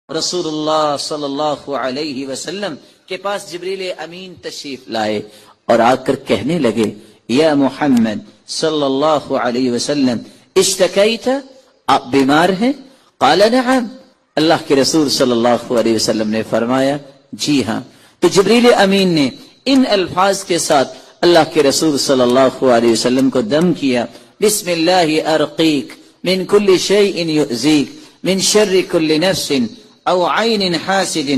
رسول اللہ صلی اللہ علیہ وسلم کے پاس جبریل امین تشریف لائے اور آ کر کہنے لگے یا محمد صلی اللہ علیہ وسلم اشتکیت، آپ بیمار ہیں؟ قال نعم، اللہ کے رسول صلی اللہ علیہ وسلم نے فرمایا جی ہاں۔ تو جبریل امین نے ان الفاظ کے ساتھ اللہ کے رسول صلی اللہ علیہ وسلم کو دم کیا، بسم اللہ ارقیک من کل شیء یؤذیک من شر کل نفس او عین حاسد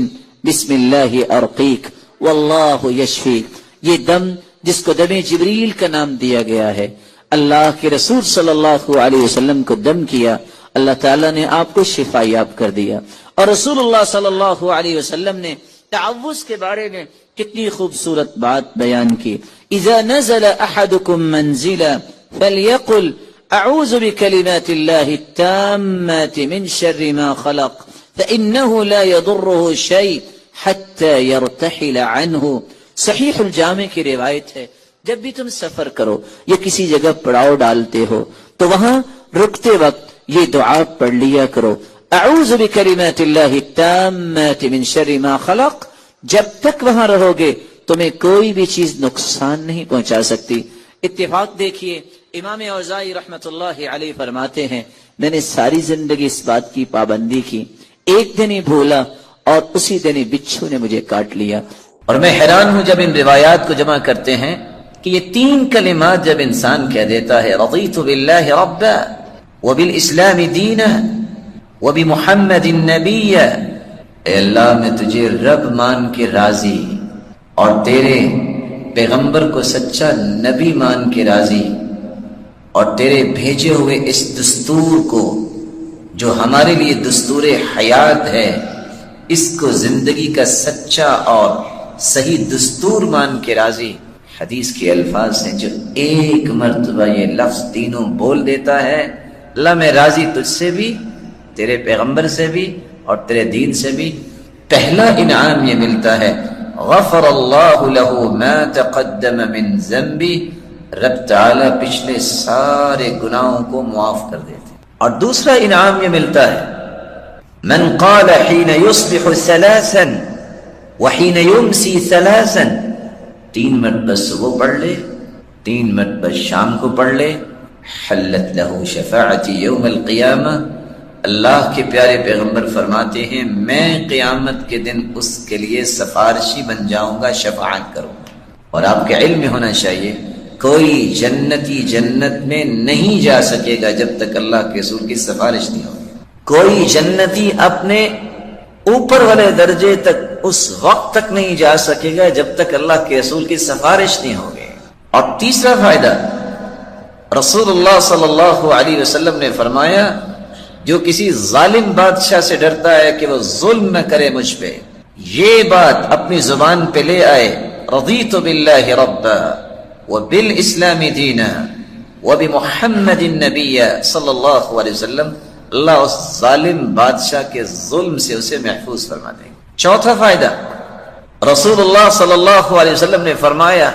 بسم اللہ ارقیک واللہ یشفیک۔ یہ دم جس کو دم جبریل کا نام دیا گیا ہے، اللہ کے رسول صلی اللہ علیہ وسلم کو دم کیا، اللہ تعالیٰ نے آپ کو شفا یاب کر دیا۔ اور رسول اللہ صلی اللہ علیہ وسلم نے تعوذ کے بارے میں کتنی خوبصورت بات بیان کی، اذا نزل احدکم منزلا فلیقل اعوذ بکلمات اللہ التامات من شر ما خلق فإنه لا يضره شيء حتى يرتحل عنه۔ صحیح الجامع کی روایت ہے، جب بھی تم سفر کرو یا کسی جگہ پڑاؤ ڈالتے ہو تو وہاں رکتے وقت یہ دعا پڑھ لیا کرو، اعوذ بکلمات اللہ التامات من شر ما خلق۔ جب تک وہاں رہو گے تمہیں کوئی بھی چیز نقصان نہیں پہنچا سکتی۔ اتفاق دیکھیے، امام اوزاعی رحمت اللہ علیہ فرماتے ہیں میں نے ساری زندگی اس بات کی پابندی کی، ایک دن ہی بھولا اور اسی دن ہی بچھو نے مجھے کاٹ لیا۔ اور میں حیران ہوں جب ان روایات کو جمع کرتے ہیں کہ یہ تین کلمات جب انسان کہہ دیتا ہے، رضیت باللہ ربا وبالاسلام دینا وبمحمد النبی، اے اللہ میں تجھے رب مان کے راضی اور تیرے پیغمبر کو سچا نبی مان کے راضی، اور تیرے بھیجے ہوئے اس دستور کو جو ہمارے لیے دستور حیات ہے، اس کو زندگی کا سچا اور صحیح دستور مان کے راضی۔ حدیث کے الفاظ ہیں، جو ایک مرتبہ یہ لفظ تینوں بول دیتا ہے، اللہ میں راضی تجھ سے بھی، تیرے پیغمبر سے بھی اور تیرے دین سے بھی، پہلا انعام یہ ملتا ہے غفر اللہ لہ ما تقدم من ذنبی، رب تعالی پچھلے سارے گناہوں کو معاف کر دیتے۔ اور دوسرا انعام یہ ملتا ہے من قال حین یصبح ثلاثا وحین یمسی ثلاثا، تین مرتبہ صبح پڑھ لے، تین مرتبہ شام کو پڑھ لے، حلت لہ شفاعتی یوم القیامہ، اللہ کے پیارے پیغمبر فرماتے ہیں میں قیامت کے دن اس کے لیے سفارشی بن جاؤں گا، شفاعت کروں گا۔ اور آپ کے علم میں ہونا چاہیے کوئی جنتی جنت میں نہیں جا سکے گا جب تک اللہ کے رسول کی سفارش نہیں ہوگی۔ کوئی جنتی اپنے اوپر والے درجے تک اس وقت تک نہیں جا سکے گا جب تک اللہ کے رسول کی سفارش نہیں ہوگی۔ اور تیسرا فائدہ، رسول اللہ صلی اللہ علیہ وسلم نے فرمایا جو کسی ظالم بادشاہ سے ڈرتا ہے کہ وہ ظلم نہ کرے مجھ پہ، یہ بات اپنی زبان پہ لے آئے، رضیت باللہ ربا وبالاسلام دینا وبمحمد النبی صلی اللہ علیہ وسلم، اللہ اس ظالم بادشاہ کے ظلم سے اسے محفوظ فرما دے گا۔ چوتھا فائدہ، رسول اللہ صلی اللہ علیہ وسلم نے فرمایا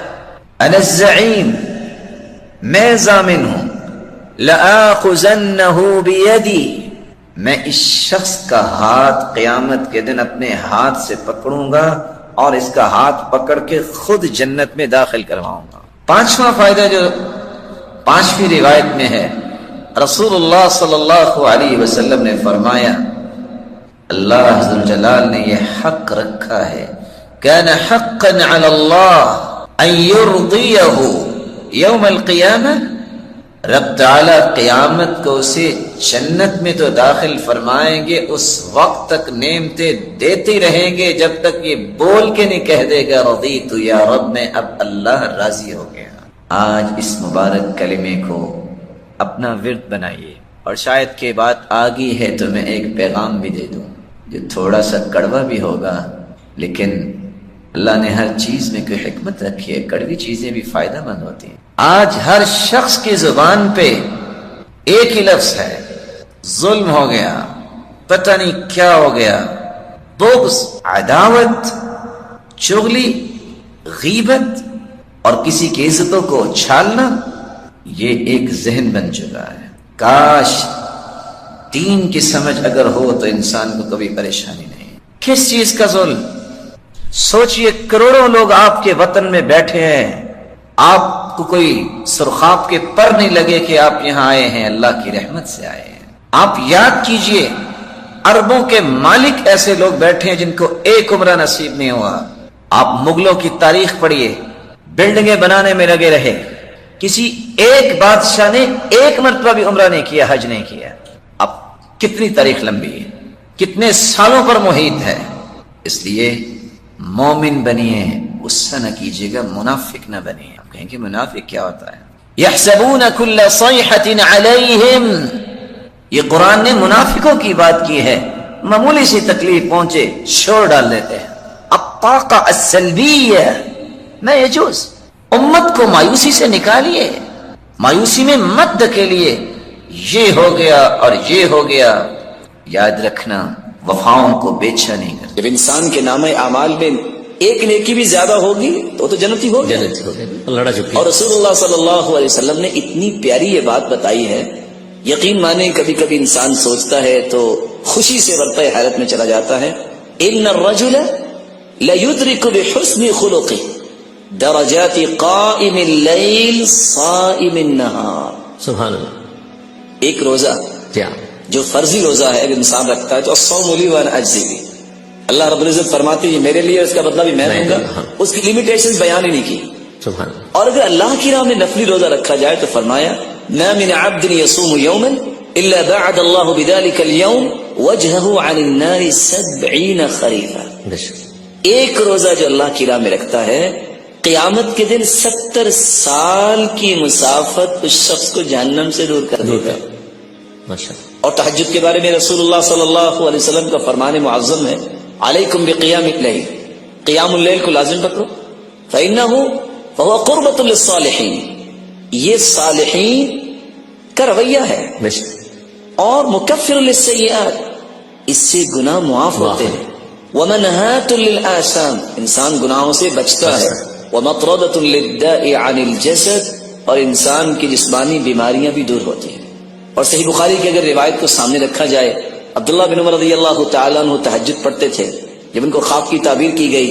انا الزعیم، میں ضامن ہوں، لآخذنہ بیدی، میں اس شخص کا ہاتھ قیامت کے دن اپنے ہاتھ سے پکڑوں گا اور اس کا ہاتھ پکڑ کے خود جنت میں داخل کرواؤں گا۔ پانچواں فائدہ جو پانچویں روایت میں ہے، رسول اللہ صلی اللہ علیہ وسلم نے فرمایا اللہ عز و جلال نے یہ حق رکھا ہے، کان حقا علی اللہ ان یرضیہ یوم القیامہ، رب تعالی قیامت کو اسے جنت میں تو داخل فرمائیں گے، اس وقت تک نعمتیں دیتے رہیں گے جب تک یہ بول کے نہیں کہہ دے گا رضیت یا رب، میں اب اللہ راضی ہو گیا۔ آج اس مبارک کلمے کو اپنا ورد بنائیے، اور شاید کہ بات آگی ہے تو میں ایک پیغام بھی دے دوں جو تھوڑا سا کڑوا بھی ہوگا، لیکن اللہ نے ہر چیز میں کوئی حکمت رکھی ہے، کڑوی چیزیں بھی فائدہ مند ہوتی ہیں۔ آج ہر شخص کی زبان پہ ایک ہی لفظ ہے، ظلم ہو گیا، پتہ نہیں کیا ہو گیا، بغض، عداوت، چغلی، غیبت اور کسی کی عزتوں کو چھالنا، یہ ایک ذہن بن چکا ہے۔ کاش دین کی سمجھ اگر ہو تو انسان کو کبھی پریشانی نہیں. کس چیز کا ظلم؟ سوچئے کروڑوں لوگ آپ کے وطن میں بیٹھے ہیں، آپ کو کوئی سرخاب کے پر نہیں لگے کہ آپ یہاں آئے ہیں، اللہ کی رحمت سے آئے ہیں. آپ یاد کیجئے اربوں کے مالک ایسے لوگ بیٹھے ہیں جن کو ایک عمرہ نصیب نہیں ہوا. آپ مغلوں کی تاریخ پڑھیے، بلڈنگیں بنانے میں لگے رہے، کسی ایک بادشاہ نے ایک مرتبہ بھی عمرہ نہیں کیا، حج نہیں کیا. اب کتنی تاریخ لمبی ہے، کتنے سالوں پر محیط ہے. اس لیے مومن بنیے، غصہ نہ کیجیے گا، منافق نہ بنیے. آپ کہیں گے منافق کیا ہوتا ہے؟ یحسبون کل صیحۃ علیہم، یہ قرآن نے منافقوں کی بات کی ہے. معمولی سی تکلیف پہنچے شور ڈال دیتے ہیں. الطاقہ السلبیہ ما یجوز. امت کو مایوسی سے نکالیے، مایوسی میں مت دھکیلیے. یہ ہو گیا اور یہ ہو گیا. یاد رکھنا وفاؤں کو بیچا نہیں کرتا. جب انسان کے نامہ اعمال میں ایک نیکی بھی زیادہ ہوگی تو جنتی ہوگی. لڑا چکی. اور رسول اللہ صلی اللہ علیہ وسلم نے اتنی پیاری یہ بات بتائی ہے، یقین مانے کبھی کبھی انسان سوچتا ہے تو خوشی سے ورطۂ حیرت میں چلا جاتا ہے. ان الرجل لیدرک بحسن خلقہ درجات قائم اللیل صائم النہار. سبحان اللہ. ایک روزہ کیا جو فرضی روزہ ہے اگر انسان رکھتا ہے تو الصوم لی وانا اجزی بھی، اللہ رب العزت فرماتے ہیں میرے لیے، اس کا بدلہ بھی میں دوں گا. اس کی لمیٹیشن بیان ہی نہیں کی. سبحان اللہ. اور اگر اللہ کی راہ میں نفلی روزہ رکھا جائے تو فرمایا ما من عبد يصوم يوما الا بعد الله بذلك اليوم وجهه عن النار 70 خريفا. ایک روزہ جو اللہ کی راہ میں رکھتا ہے قیامت کے دن 70 سال کی مسافت اس شخص کو جہنم سے دور کر دے گا. اور تہجد کے بارے میں رسول اللہ صلی اللہ علیہ وسلم کا فرمان معظم ہے علیکم بقیام اللیل، قیام اللیل کو لازم پکڑو. فإنه فهو قربۃ للصالحین، یہ صالحین کا رویہ ہے. اور مکفر للسیئات، اس سے گناہ معاف ہوتے ہیں. ومنہات للآثام، انسان گناہوں سے بچتا ہے. ومطردۃ للداء عن الجسد، اور انسان کی جسمانی بیماریاں بھی دور ہوتی ہیں. اور صحیح بخاری کی اگر روایت کو سامنے رکھا جائے، عبداللہ بن عمر رضی اللہ تعالیٰ عنہ تہجد پڑھتے تھے. جب ان کو خواب کی تعبیر کی گئی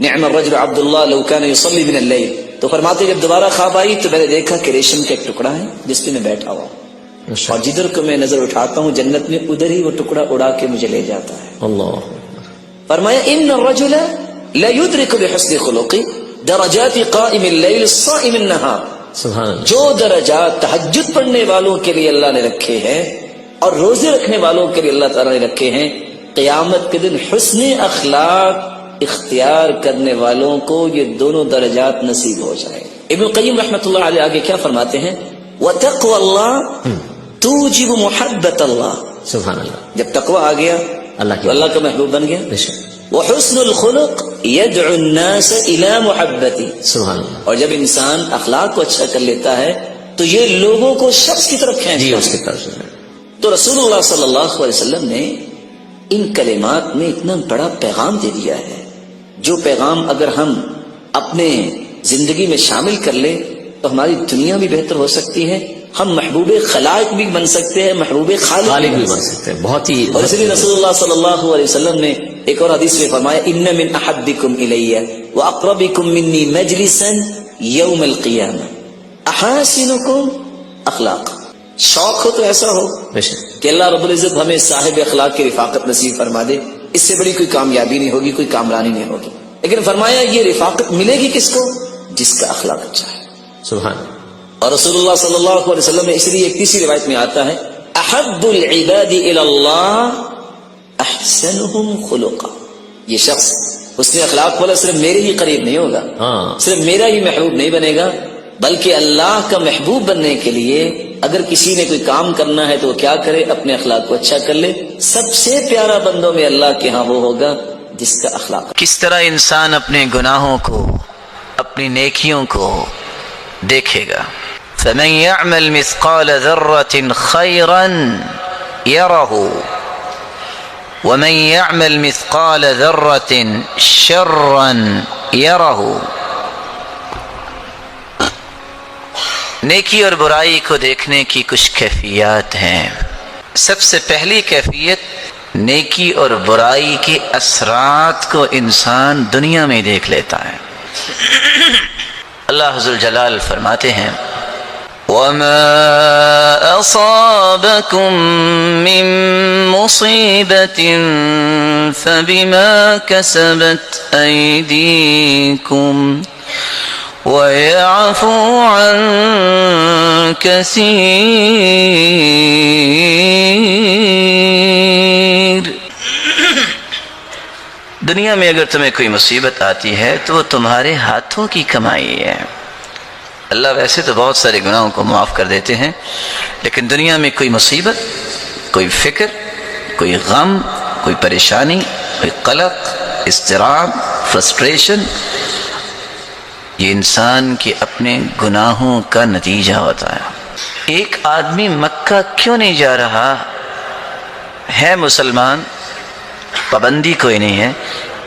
نعم الرجل عبداللہ لو کان یصلی من اللیل، تو فرماتے جب دوبارہ خواب آئی تو میں نے دیکھا کہ ریشم کا ایک ٹکڑا ہے جس پہ میں بیٹھا ہوا ہوں، اور جدھر کو میں نظر اٹھاتا ہوں جنت میں ادھر ہی وہ ٹکڑا اڑا کے مجھے لے جاتا ہے. اللہ. فرمایا ان الرجل لا يدرك بحسن خلقه درجات قائم اللیل صائم النہار. سبحان اللہ. جو درجات تہجد پڑھنے والوں کے لیے اللہ نے رکھے ہیں اور روزے رکھنے والوں کے لیے اللہ تعالیٰ نے رکھے ہیں، قیامت کے دن حسن اخلاق اختیار کرنے والوں کو یہ دونوں درجات نصیب ہو جائے. ابن القیم رحمۃ اللہ علیہ آگے کیا فرماتے ہیں؟ وَتَقْوَى اللَّهِ تُوجِبُ مُحَبَّةَ اللَّهِ. سبحان اللہ. جب تقوی آ گیا تو اللہ کا محبوب بن گیا. وحسن الخلق يدعو الناس الى محبتي. سبحان اللہ. اور جب انسان اخلاق کو اچھا کر لیتا ہے تو یہ لوگوں کو شخص کی طرف کھینچتا ہے. اس کی طرف سے. تو رسول اللہ صلی اللہ علیہ وسلم نے ان کلمات میں اتنا بڑا پیغام دے دیا ہے، جو پیغام اگر ہم اپنے زندگی میں شامل کر لیں تو ہماری دنیا بھی بہتر ہو سکتی ہے، ہم محبوب خلائق بھی بن سکتے ہیں، محبوب خالق بھی بن سکتے ہیں. بہت ہی. اور اس لیے رسول اللہ صلی اللہ علیہ وسلم نے ایک اور حدیث میں فرمایا ان من احبکم الی واقربکم منی مجلسا یوم القیامہ احاسنکم اخلاق. شوق ہو تو ایسا ہو کہ اللہ رب العزت ہمیں صاحب اخلاق کی رفاقت نصیب فرما دے. اس سے بڑی کوئی کامیابی نہیں ہوگی، کوئی کامرانی نہیں ہوگی. لیکن فرمایا یہ رفاقت ملے گی کس کو؟ جس کا اخلاق اچھا ہے. سبحان. اور رسول اللہ صلی اللہ علیہ وسلم نے اس لیے ایک تیسری روایت میں آتا ہے احب العباد الی اللہ احسنهم خلقا. یہ شخص اس نے اخلاق والا صرف میرے ہی قریب نہیں ہوگا، صرف میرا ہی محبوب نہیں بنے گا، بلکہ اللہ کا محبوب بننے کے لیے اگر کسی نے کوئی کام کرنا ہے تو وہ کیا کرے؟ اپنے اخلاق کو اچھا کر لے. سب سے پیارا بندوں میں اللہ کے ہاں وہ ہوگا جس کا اخلاق. کس طرح انسان اپنے گناہوں کو، اپنی نیکیوں کو دیکھے گا. فمن يعمل مثقال ذرة خيرا يره ومن يعمل مثقال ذرة شرا يره. نیکی اور برائی کو دیکھنے کی کچھ کیفیات ہیں. سب سے پہلی کیفیت نیکی اور برائی کے اثرات کو انسان دنیا میں دیکھ لیتا ہے۔ اللہ ذوالجلال فرماتے ہیں وَمَا أَصَابَكُم مِّن مُّصِيبَةٍ فَبِمَا كَسَبَتْ أَيْدِيكُمْ وَيَعْفُو عَن كَثِيرٍ۔ دنیا میں اگر تمہیں کوئی مصیبت آتی ہے تو وہ تمہارے ہاتھوں کی کمائی ہے۔ اللہ ویسے تو بہت سارے گناہوں کو معاف کر دیتے ہیں، لیکن دنیا میں کوئی مصیبت، کوئی فکر، کوئی غم، کوئی پریشانی، کوئی قلق، اضطراب، فرسٹریشن، یہ انسان کے اپنے گناہوں کا نتیجہ ہوتا ہے۔ ایک آدمی مکہ کیوں نہیں جا رہا ہے؟ مسلمان، پابندی کوئی نہیں ہے،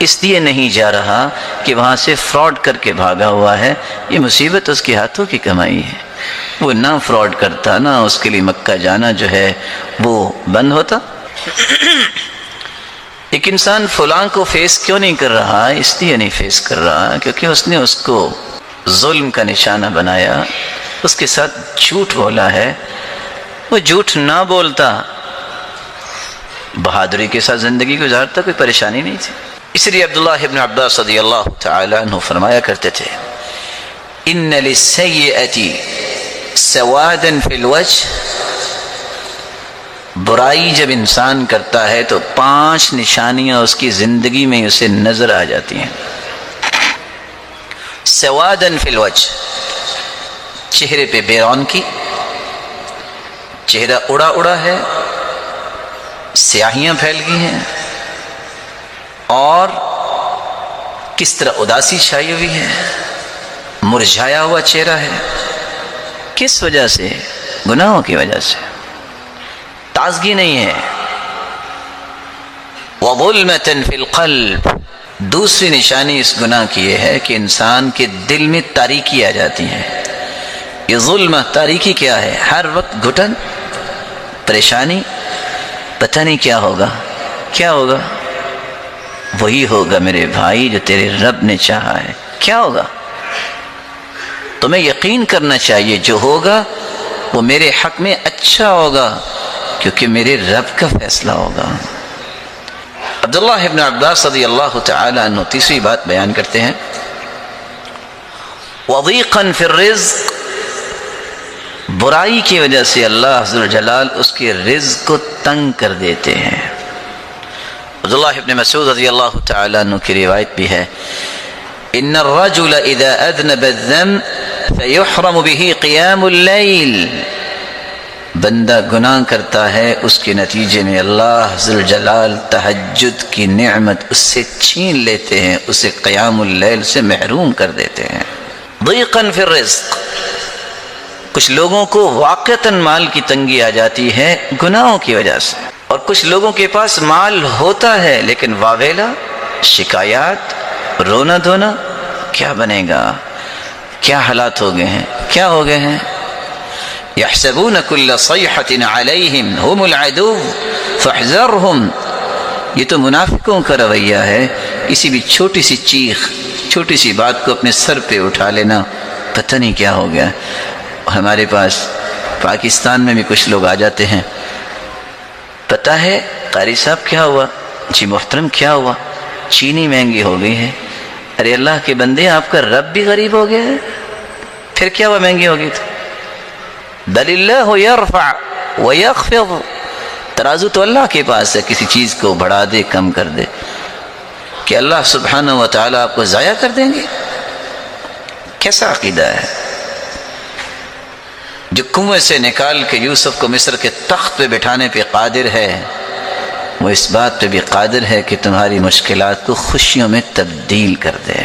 اس لیے نہیں جا رہا کہ وہاں سے فراڈ کر کے بھاگا ہوا ہے۔ یہ مصیبت اس کے ہاتھوں کی کمائی ہے۔ وہ نہ فراڈ کرتا، نہ اس کے لیے مکہ جانا جو ہے وہ بند ہوتا۔ ایک انسان فلاں کو فیس کیوں نہیں کر رہا؟ اس لیے نہیں فیس کر رہا کیونکہ اس نے اس کو ظلم کا نشانہ بنایا، اس کے ساتھ جھوٹ بولا ہے۔ وہ جھوٹ نہ بولتا، بہادری کے ساتھ زندگی گزارتا، کوئی پریشانی نہیں تھی۔ اس لیے عبداللہ ابن عباس رضی اللہ تعالی عنہ فرمایا کرتے تھے ان للسیئۃ سوادا فی الوجہ، برائی جب انسان کرتا ہے تو 5 نشانیاں اس کی زندگی میں اسے نظر آ جاتی ہیں۔ سوادا فی الوجہ، چہرے پہ بے رونقی، چہرہ اڑا اڑا ہے، سیاہیاں پھیل گئی ہیں، اور کس طرح اداسی چھائی ہوئی ہے، مرجھایا ہوا چہرہ ہے۔ کس وجہ سے؟ گناہوں کی وجہ سے، تازگی نہیں ہے۔ وَظُلْمَةً فِي الْقَلْبِ، دوسری نشانی اس گناہ کی یہ ہے کہ انسان کے دل میں تاریکی آ جاتی ہے۔ یہ ظلمہ، تاریکی کیا ہے؟ ہر وقت گھٹن، پریشانی، پتہ نہیں کیا ہوگا، کیا ہوگا؟ وہی ہوگا میرے بھائی جو تیرے رب نے چاہا ہے۔ کیا ہوگا؟ تمہیں یقین کرنا چاہیے جو ہوگا وہ میرے حق میں اچھا ہوگا، کیونکہ میرے رب کا فیصلہ ہوگا۔ عبداللہ ابن عباس رضی اللہ تعالی عنہ تیسری بات بیان کرتے ہیں وَضِيقًا فِي الرِّزْقِ، برائی کی وجہ سے اللہ ذوالجلال اس کے رزق کو تنگ کر دیتے ہیں۔ عبداللہ ابن مسعود رضی اللہ تعالی عنہ کی روایت بھی ہے ان الرجل اذا اذنب الذنب فيحرم به قيام الليل، بندہ گناہ کرتا ہے اس کے نتیجے میں اللہ ذوالجلال تہجد کی نعمت اس سے چھین لیتے ہیں، اسے قیام اللیل سے محروم کر دیتے ہیں۔ ضیقا فی الرزق، کچھ لوگوں کو واقعتاً مال کی تنگی آ جاتی ہے گناہوں کی وجہ سے، اور کچھ لوگوں کے پاس مال ہوتا ہے لیکن واویلا، شکایات، رونا دھونا، کیا بنے گا، کیا حالات ہو گئے ہیں، کیا ہو گئے ہیں۔ یحسبون کل صیحۃ علیہم هم العدو فاحذرهم، یہ تو منافقوں کا رویہ ہے، کسی بھی چھوٹی سی چیخ، چھوٹی سی بات کو اپنے سر پہ اٹھا لینا، پتہ نہیں کیا ہو گیا۔ ہمارے پاس پاکستان میں بھی کچھ لوگ آ جاتے ہیں، پتہ ہے قاری صاحب کیا ہوا؟ جی محترم کیا ہوا؟ چینی مہنگی ہو گئی ہے۔ ارے اللہ کے بندے، آپ کا رب بھی غریب ہو گیا ہے، پھر کیا ہوا مہنگی ہو گئی تو؟ بل اللہ یرفع ویخفض، ترازو تو اللہ کے پاس ہے، کسی چیز کو بڑھا دے کم کر دے، کہ اللہ سبحانہ و تعالیٰ آپ کو ضائع کر دیں گے؟ کیسا عقیدہ ہے؟ جو کنویں سے نکال کے یوسف کو مصر کے تخت پہ بٹھانے پہ قادر ہے، وہ اس بات پہ بھی قادر ہے کہ تمہاری مشکلات کو خوشیوں میں تبدیل کر دے۔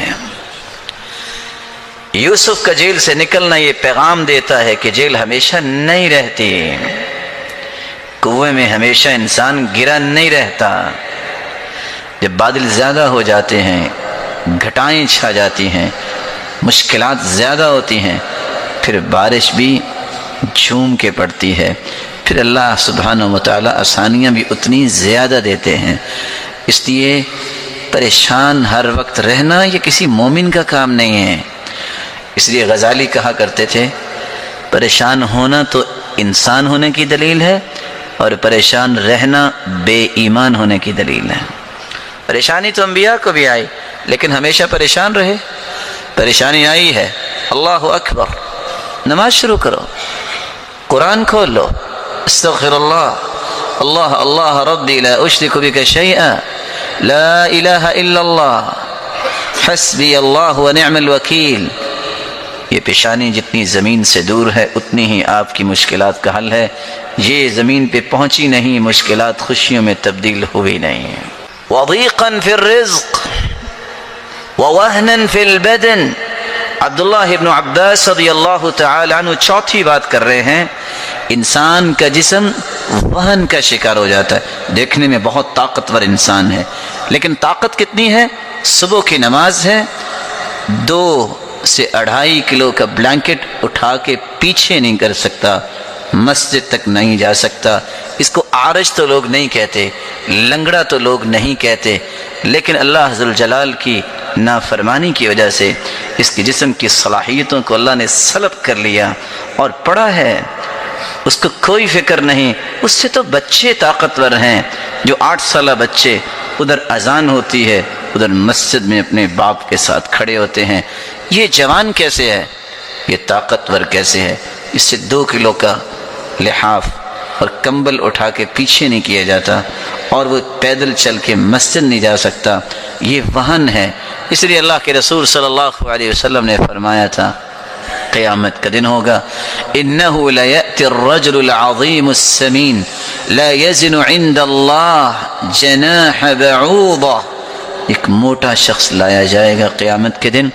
یوسف کا جیل سے نکلنا یہ پیغام دیتا ہے کہ جیل ہمیشہ نہیں رہتی، کنویں میں ہمیشہ انسان گرا نہیں رہتا۔ جب بادل زیادہ ہو جاتے ہیں، گھٹائیں چھا جاتی ہیں، مشکلات زیادہ ہوتی ہیں، پھر بارش بھی جھوم کے پڑتی ہے، پھر اللہ سبحانہ و تعالی آسانیاں بھی اتنی زیادہ دیتے ہیں. اس لیے پریشان ہر وقت رہنا یہ کسی مومن کا کام نہیں ہے. اس لیے غزالی کہا کرتے تھے پریشان ہونا تو انسان ہونے کی دلیل ہے اور پریشان رہنا بے ایمان ہونے کی دلیل ہے. پریشانی تو انبیاء کو بھی آئی لیکن ہمیشہ پریشان رہے. پریشانی آئی ہے، اللہ اکبر، نماز شروع کرو، قرآن کھول لو، استغفر اللہ، اللہ اللہ ربی لا اشرک بک شیئا، لا الہ الا اللہ، حسبی اللہ ونعم الوکیل. یہ پیشانی جتنی زمین سے دور ہے اتنی ہی آپ کی مشکلات کا حل ہے. یہ زمین پہ پہنچی نہیں، مشکلات خوشیوں میں تبدیل ہوئی نہیں. وضیقا فی الرزق ووہنا فی البدن. عبداللہ ابن عباس رضی اللہ تعالی عنہ چوتھی بات کر رہے ہیں، انسان کا جسم وہن کا شکار ہو جاتا ہے. دیکھنے میں بہت طاقتور انسان ہے لیکن طاقت کتنی ہے؟ صبح کی نماز ہے، 2 سے 2.5 کلو کا بلینکٹ اٹھا کے پیچھے نہیں کر سکتا، مسجد تک نہیں جا سکتا. اس کو عارج تو لوگ نہیں کہتے، لنگڑا تو لوگ نہیں کہتے، لیکن اللہ ذوالجلال کی نافرمانی کی وجہ سے اس کے جسم کی صلاحیتوں کو اللہ نے سلب کر لیا اور پڑا ہے. اس کو کوئی فکر نہیں. اس سے تو بچے طاقتور ہیں، جو 8 سالہ بچے ادھر اذان ہوتی ہے ادھر مسجد میں اپنے باپ کے ساتھ کھڑے ہوتے ہیں. یہ جوان کیسے ہے؟ یہ طاقتور کیسے ہے؟ اس سے 2 کلو کا لحاف اور کمبل اٹھا کے پیچھے نہیں کیا جاتا اور وہ پیدل چل کے مسجد نہیں جا سکتا. یہ وہن ہے. اس لیے اللہ کے رسول صلی اللہ علیہ وسلم نے فرمایا تھا قیامت کا دن ہوگا، انہ لیأتی الرجل العظیم السمین لا یزن عند اللہ جناح بعوضہ. ایک موٹا شخص لایا جائے گا قیامت کے دن،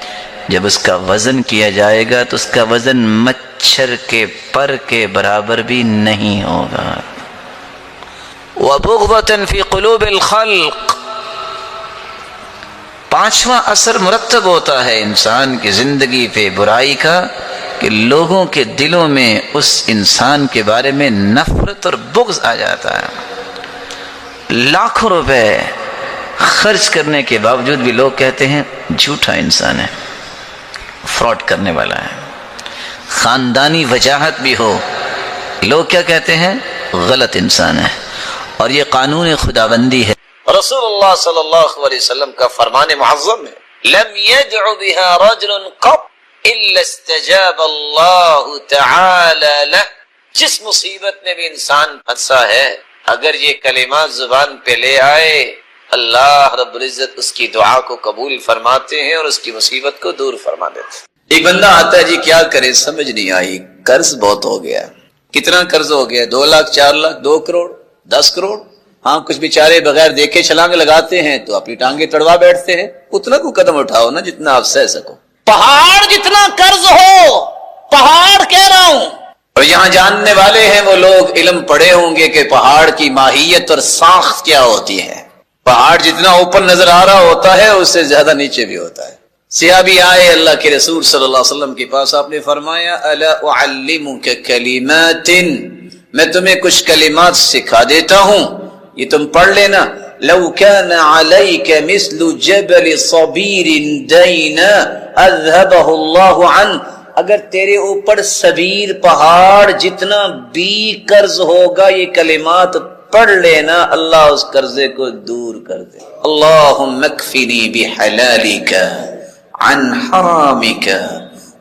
جب اس کا وزن کیا جائے گا تو اس کا وزن مچھر کے پر کے برابر بھی نہیں ہوگا. وبغضة فی قلوب الخلق. 5واں اثر مرتب ہوتا ہے انسان کی زندگی پہ برائی کا کہ لوگوں کے دلوں میں اس انسان کے بارے میں نفرت اور بغض آ جاتا ہے. لاکھوں روپے خرچ کرنے کے باوجود بھی لوگ کہتے ہیں جھوٹا انسان ہے، فراڈ کرنے والا ہے. خاندانی وجاہت بھی ہو، لوگ کیا کہتے ہیں؟ غلط انسان ہے. اور یہ قانون خداوندی ہے. رسول اللہ صلی اللہ علیہ وسلم کا فرمان معظم ہے، لم يدع بها رجل قط الا استجاب اللہ تعالی له. جس مصیبت میں بھی انسان پھنسا ہے اگر یہ کلمات زبان پہ لے آئے اللہ رب العزت اس کی دعا کو قبول فرماتے ہیں اور اس کی مصیبت کو دور فرما دیتے ہیں. ایک بندہ آتا ہے جی کیا کرے سمجھ نہیں آئی، قرض بہت ہو گیا. کتنا قرض ہو گیا؟ 2 لاکھ 4 لاکھ 2 کروڑ 10 کروڑ. ہاں کچھ بیچارے بغیر دیکھے چھلانگ لگاتے ہیں تو اپنی ٹانگیں تڑوا بیٹھتے ہیں. اتنا کو قدم اٹھاؤ نا جتنا آپ سہ سکو. پہاڑ جتنا قرض ہو، پہاڑ کہہ رہا ہوں. اور یہاں جاننے والے ہیں وہ لوگ، علم پڑھے ہوں گے کہ پہاڑ کی ماہیت اور ساخت کیا ہوتی ہے. پہاڑ جتنا اوپر نظر آ رہا ہوتا ہے اس سے زیادہ نیچے بھی ہوتا ہے. صحابی آئے اللہ کے رسول صلی اللہ علیہ وسلم کے پاس، آپ نے فرمایا الا اعلمک کلمات، میں تمہیں کچھ کلمات سکھا دیتا ہوں، یہ تم پڑھ لینا. لو كان عليك مثل جبل صبير دينا اذهبه الله عنه. اگر تیرے اوپر صبیر پہاڑ جتنا بھی قرض ہوگا یہ کلمات پڑھ لینا اللہ اس قرضے کو دور کر دے. اللهم اكفني بحلالك عن حرامك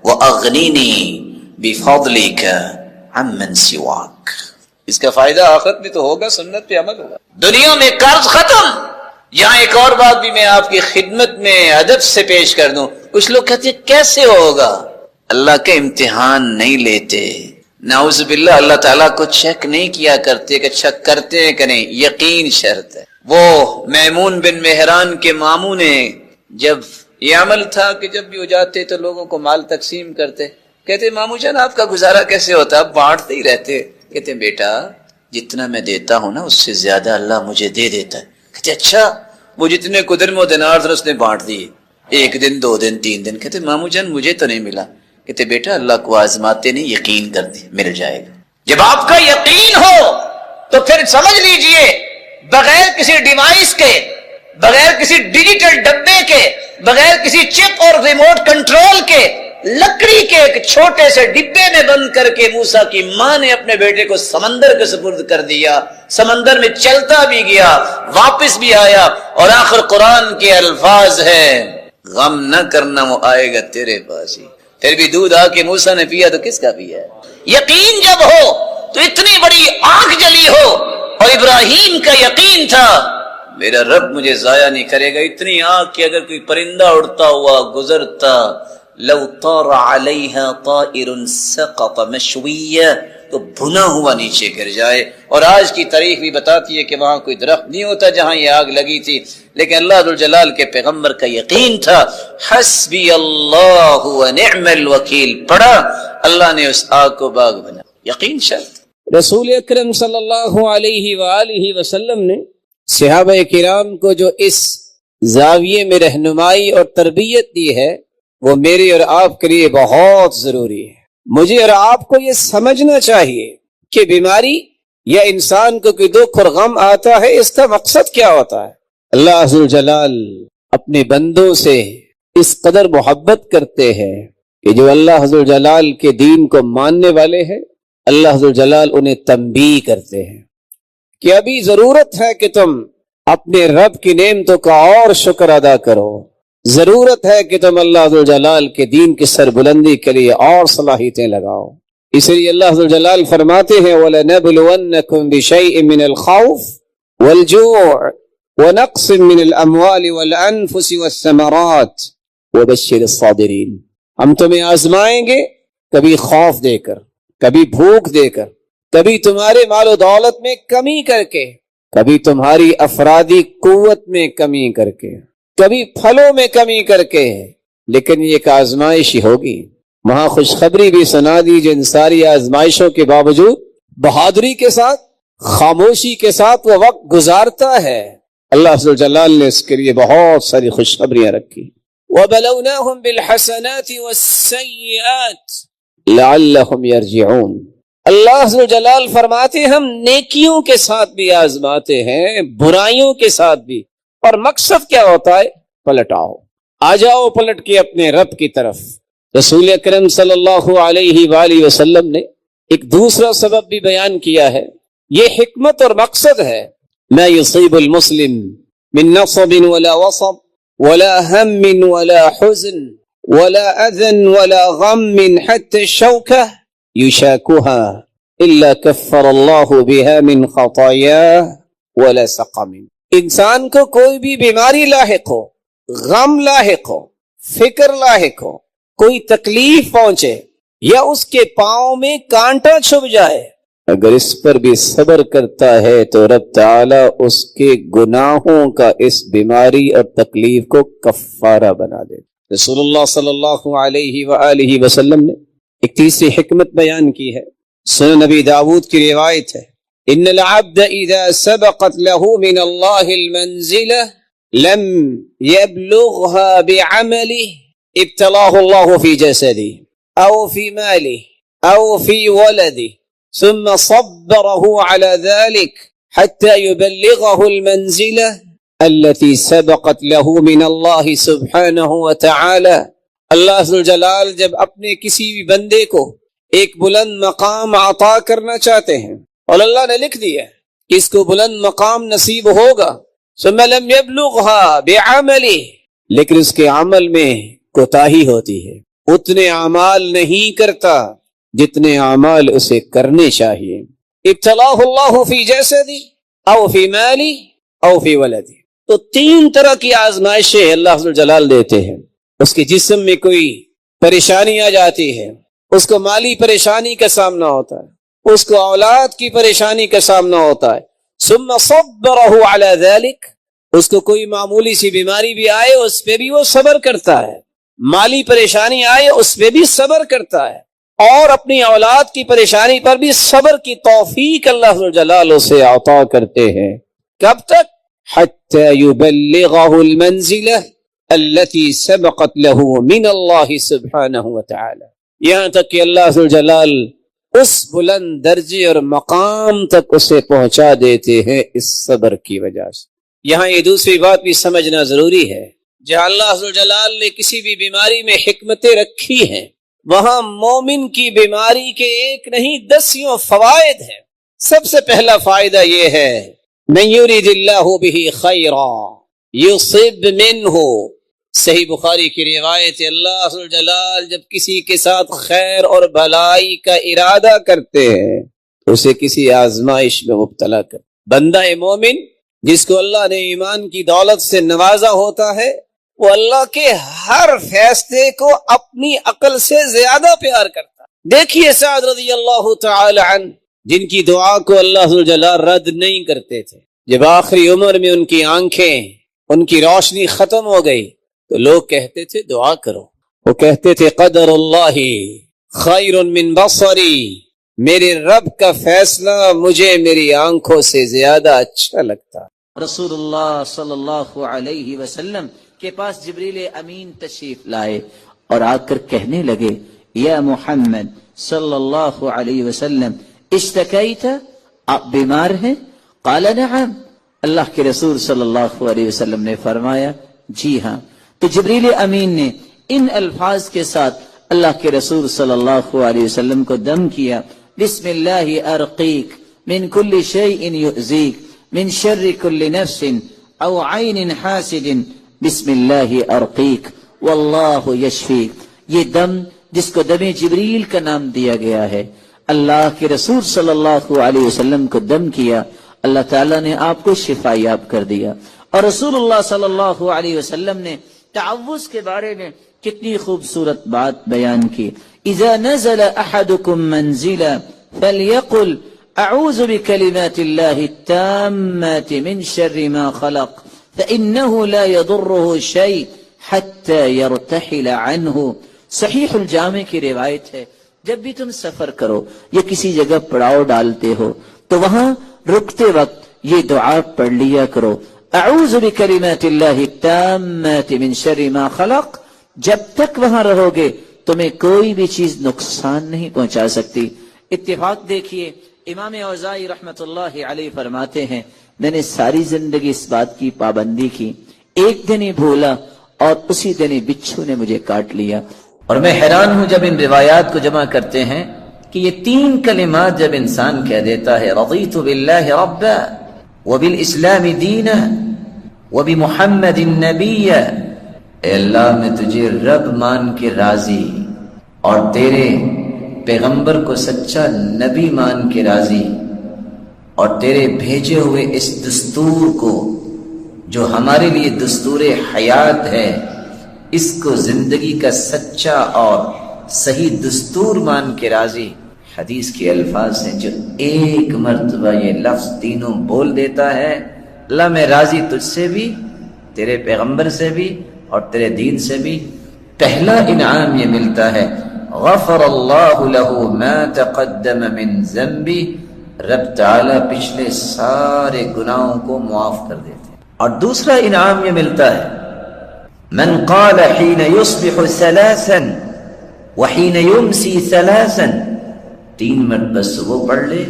واغنني بفضلك عمن سواك. اس کا فائدہ آخرت میں تو ہوگا، سنت پہ عمل ہوگا. دنیا میں قرض ختم. یہاں ایک اور بات بھی میں آپ کی خدمت میں ادب سے پیش کر دوں. کچھ لوگ کہتے ہیں کیسے ہوگا؟ اللہ کا امتحان نہیں لیتے. نعوذ باللہ اللہ تعالیٰ کو چیک نہیں کیا کرتے کہ اچھا کرتے ہیں کہ نہیں. یقین شرط ہے. وہ میمون بن مہران کے ماموں نے جب یہ عمل تھا کہ جب بھی ہو جاتے تو لوگوں کو مال تقسیم کرتے. کہتے ماموں جان آپ کا گزارا کیسے ہوتا؟ آپ بانٹتے ہی رہتے. کہتے ہیں بیٹا جتنا میں دیتا ہوں نا اس سے زیادہ اللہ مجھے دے دیتا ہے. کہتے اچھا وہ جتنے قدرم و دینار تھے اس نے بانٹ دیے، 1 دن 2 دن 3 دن. کہتے ماموں جان مجھے تو نہیں ملا. کہتے بیٹا اللہ کو آزماتے نہیں، یقین کرتے مل جائے گا. جب آپ کا یقین ہو تو پھر سمجھ لیجئے بغیر کسی ڈیوائس کے، بغیر کسی ڈیجیٹل ڈبے کے، بغیر کسی چپ اور ریموٹ کنٹرول کے، لکڑی کے ایک چھوٹے سے ڈبے میں بند کر کے موسیٰ کی ماں نے اپنے بیٹے کو سمندر کے سپرد کر دیا، سمندر میں چلتا بھی گیا، واپس بھی آیا، اور آخر قرآن کے الفاظ ہیں غم نہ کرنا وہ آئے گا تیرے پاس ہی۔ پھر بھی دودھ آ کے موسیٰ نے پیا تو کس کا پیا ہے؟ یقین جب ہو تو اتنی بڑی آنکھ جلی ہو، اور ابراہیم کا یقین تھا میرا رب مجھے ضائع نہیں کرے گا، اتنی آنکھ کہ اگر کوئی پرندہ اڑتا ہوا گزرتا لو طار علیہا طائر سقط مشویہ تو بھنا ہوا نیچے گر جائے۔ اور آج کی تاریخ بھی بتاتی ہے کہ وہاں کوئی درخت نہیں ہوتا جہاں یہ آگ لگی تھی، لیکن اللہ ذوالجلال کے پیغمبر کا یقین تھا، حسبی اللہ ونعم الوکیل پڑھا، اللہ نے اس آگ کو باغ بنا۔ یقین شرط۔ رسول اکرم صلی اللہ علیہ وآلہ وسلم نے صحابہ کرام کو جو اس زاویے میں رہنمائی اور تربیت دی ہے وہ میرے اور آپ کے لیے بہت ضروری ہے۔ مجھے اور آپ کو یہ سمجھنا چاہیے کہ بیماری یا انسان کو کوئی دکھ اور غم آتا ہے، اس کا مقصد کیا ہوتا ہے؟ اللہ عز و جلال اپنے بندوں سے اس قدر محبت کرتے ہیں کہ جو اللہ عز و جلال کے دین کو ماننے والے ہیں، اللہ عز و جلال انہیں تنبیہ کرتے ہیں کہ ابھی ضرورت ہے کہ تم اپنے رب کی نعمتوں کا اور شکر ادا کرو، ضرورت ہے کہ تم اللہ عز و جلال کے دین کی سربلندی کے لیے اور صلاحیتیں لگاؤ۔ اس لیے اللہ عز و جلال فرماتے ہیں وَلَنَبْلُوَنَّكُمْ بِشَيْءٍ مِّنَ الْخَوْفِ وَالْجُوعِ وَنَقْصٍ مِّنَ الْأَمْوَالِ وَالْأَنفُسِ وَالثَّمَرَاتِ وَبَشِّرِ الصَّابِرِينَ۔ ہم تمہیں آزمائیں گے، کبھی خوف دے کر، کبھی بھوک دے کر، کبھی تمہارے مال و دولت میں کمی کر کے، کبھی تمہاری افرادی قوت میں کمی کر کے، کبھی پھلوں میں کمی کر کے، لیکن یہ ایک آزمائش ہی ہوگی۔ وہاں خوشخبری بھی سنا دی جو ان ساری آزمائشوں کے باوجود بہادری کے ساتھ، خاموشی کے ساتھ وہ وقت گزارتا ہے، اللہ عز و جلال نے اس کے لیے بہت ساری خوشخبریاں رکھی۔ وَبَلَوْنَاهُمْ بِالْحَسَنَاتِ وَالسَّيِّئَاتِ لَعَلَّهُمْ يَرْجِعُونَ۔ اللہ عز و جلال فرماتے ہم نیکیوں کے ساتھ بھی آزماتے ہیں، برائیوں کے ساتھ بھی، اور مقصد کیا ہوتا ہے؟ پلٹ آؤ، آ جاؤ پلٹ کے اپنے رب کی طرف۔ رسول اکرم صلی اللہ علیہ وآلہ وسلم نے ایک دوسرا سبب بھی بیان کیا ہے، یہ حکمت اور مقصد ہے۔ ما يصيب المسلم من نصب ولا وصب ولا هم ولا حزن ولا أذى ولا غم حتى الشوكة يشاكها إلا كفر الله بها من خطاياه ولا سقم۔ انسان کو کوئی بھی بیماری لاحق ہو، غم لاحق ہو، فکر لاحق ہو، کوئی تکلیف پہنچے یا اس کے پاؤں میں کانٹا چھپ جائے، اگر اس پر بھی صبر کرتا ہے تو رب تعالی اس کے گناہوں کا اس بیماری اور تکلیف کو کفارہ بنا دے۔ رسول اللہ صلی اللہ علیہ وآلہ وسلم نے ایک تیسری حکمت بیان کی ہے، سنن نبی داود کی روایت ہے، ان العبد اذا سبقت له من اللہ المنزلہ لم يبلغها بعمله ابتلاه الله في جسده او في ماله او في ولده ثم صبره على ذلك حتى يبلغه المنزلة التي سبقت له من الله سبحانه وتعالى۔ اللہ عز و جلال جب اپنے کسی بھی بندے کو ایک بلند مقام عطا کرنا چاہتے ہیں اور اللہ نے لکھ دیا کہ اس کو بلند مقام نصیب ہوگا، ثم لم يبلغها بعمله، لیکن اس کے عمل میں کوتاہی ہوتی ہے، اتنے اعمال نہیں کرتا جتنے اعمال اسے کرنے چاہیے، ابتلاہ اللہ فی جسدی او فی مالی او فی ولدی۔ تو تین طرح کی آزمائشیں اللہ عز و جلال دیتے ہیں۔ اس کے جسم میں کوئی پریشانی آ جاتی ہے، اس کو مالی پریشانی کا سامنا ہوتا ہے، اس کو اولاد کی پریشانی کا سامنا ہوتا ہے، ثم صبرہ علی ذلک، اس کو کوئی معمولی سی بیماری بھی آئے اس پہ بھی وہ صبر کرتا ہے، مالی پریشانی آئے اس پہ بھی صبر کرتا ہے، اور اپنی اولاد کی پریشانی پر بھی صبر کی توفیق اللہ عز و جلال اسے عطا کرتے ہیں۔ کب تک؟ حتی یبلغہ المنزلہ التي سبقت له من اللہ سبحانہ وتعالی، یہاں تک کہ اللہ عز و جلال اس بلند درجے اور مقام تک اسے پہنچا دیتے ہیں اس صبر کی وجہ سے۔ یہاں یہ دوسری بات بھی سمجھنا ضروری ہے، جہاں اللہ عز و جلال نے کسی بھی بیماری میں حکمتیں رکھی ہیں، وہاں مومن کی بیماری کے ایک نہیں 10 فوائد ہیں۔ سب سے پہلا فائدہ یہ ہے من یرید اللہ بہ خیرا یصب منہ، صحیح بخاری کی روایت ہے، اللہ عز و جلال جب کسی کے ساتھ خیر اور بھلائی کا ارادہ کرتے ہیں تو اسے کسی آزمائش میں مبتلا کر۔ بندہ مومن جس کو اللہ نے ایمان کی دولت سے نوازا ہوتا ہے، وہ اللہ کے ہر فیصلے کو اپنی عقل سے زیادہ پیار کرتا ہے۔ دیکھیے سعد رضی اللہ تعالی عنہ، جن کی دعا کو اللہ عز و جلال رد نہیں کرتے تھے، جب آخری عمر میں ان کی آنکھیں، ان کی روشنی ختم ہو گئی تو لوگ کہتے تھے دعا کرو، وہ کہتے تھے قدر اللہ خیر من بصری، میرے رب کا فیصلہ مجھے میری آنکھوں سے زیادہ اچھا لگتا۔ رسول اللہ صلی اللہ علیہ وسلم کے پاس جبریل امین تشریف لائے اور آ کر کہنے لگے یا محمد صلی اللہ علیہ وسلم اشتکیت، آپ بیمار ہیں؟ قال نعم، اللہ کے رسول صلی اللہ علیہ وسلم نے فرمایا جی ہاں۔ تو جبریل امین نے ان الفاظ کے ساتھ اللہ کے رسول صلی اللہ علیہ وسلم کو دم کیا، بسم اللہ ارقیک من کل شیء یؤذیک من شر کل نفس او عین حاسد بسم اللہ ارقیک واللہ یشفیک۔ یہ دم جس کو دم جبریل کا نام دیا گیا ہے، اللہ کے رسول صلی اللہ علیہ وسلم کو دم کیا، اللہ تعالیٰ نے آپ کو شفا یاب کر دیا۔ اور رسول اللہ صلی اللہ علیہ وسلم نے تعوذ کے بارے میں کتنی خوبصورت بات بیان کی، اذا نزل احدکم منزلا فلیقل اعوذ بکلمات اللہ التامات من شر ما خلق فإنه لا يضره شيء حتى يرتحل عنه۔ صحیح الجامع کی روایت ہے، جب بھی تم سفر کرو یا کسی جگہ پڑاؤ ڈالتے ہو تو وہاں رکتے وقت یہ دعا پڑھ لیا کرو، اعوذ بکلمات اللہ التامات من شر ما خلق۔ جب تک وہاں رہو گے تمہیں کوئی بھی چیز نقصان نہیں پہنچا سکتی۔ اتفاق دیکھیے، امام اوزاعی رحمت اللہ علیہ فرماتے ہیں میں نے ساری زندگی اس بات کی پابندی کی، ایک دن ہی بھولا اور اسی دن ہی بچھو نے مجھے کاٹ لیا۔ اور میں حیران ہوں جب ان روایات کو جمع کرتے ہیں کہ یہ 3 کلمات جب انسان کہہ دیتا ہے، رضیت باللہ ربا وبالاسلام دینا وبمحمد النبی، اے اللہ میں تجھے رب مان کے راضی اور تیرے پیغمبر کو سچا نبی مان کے راضی، اور تیرے بھیجے ہوئے اس دستور کو جو ہمارے لیے دستور حیات ہے، اس کو زندگی کا سچا اور صحیح دستور مان کے راضی۔ حدیث کے الفاظ ہیں، جو ایک مرتبہ یہ لفظ تینوں بول دیتا ہے، اللہ میں راضی تجھ سے بھی، تیرے پیغمبر سے بھی اور تیرے دین سے بھی، پہلا انعام یہ ملتا ہے غفر اللہ لہ ما تقدم من ذنبی، رب تعالیٰ پچھلے سارے گناہوں کو معاف کر دیتے ہیں۔ اور دوسرا انعام یہ ملتا ہے من قال حین یصبح ثلاثا وحین یمسی ثلاثا، 3 مرتبہ صبح پڑھ لے،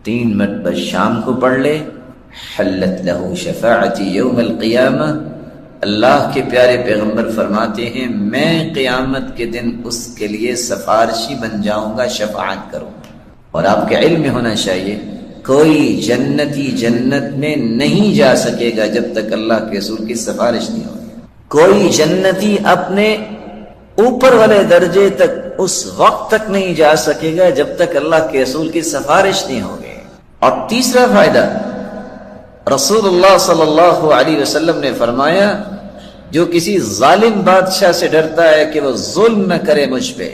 3 مرتبہ شام کو پڑھ لے، حلت لہ شفاعتی یوم القیامہ، اللہ کے پیارے پیغمبر فرماتے ہیں میں قیامت کے دن اس کے لیے سفارشی بن جاؤں گا، شفاعت کروں گا۔ اور آپ کے علم میں ہونا چاہیے کوئی جنتی جنت میں نہیں جا سکے گا جب تک اللہ کے رسول کی سفارش نہیں ہوگی۔ کوئی جنتی اپنے اوپر والے درجے تک اس وقت تک نہیں جا سکے گا جب تک اللہ کے رسول کی سفارش نہیں ہوگی۔ اور تیسرا فائدہ، رسول اللہ صلی اللہ علیہ وسلم نے فرمایا جو کسی ظالم بادشاہ سے ڈرتا ہے کہ وہ ظلم نہ کرے مجھ پہ،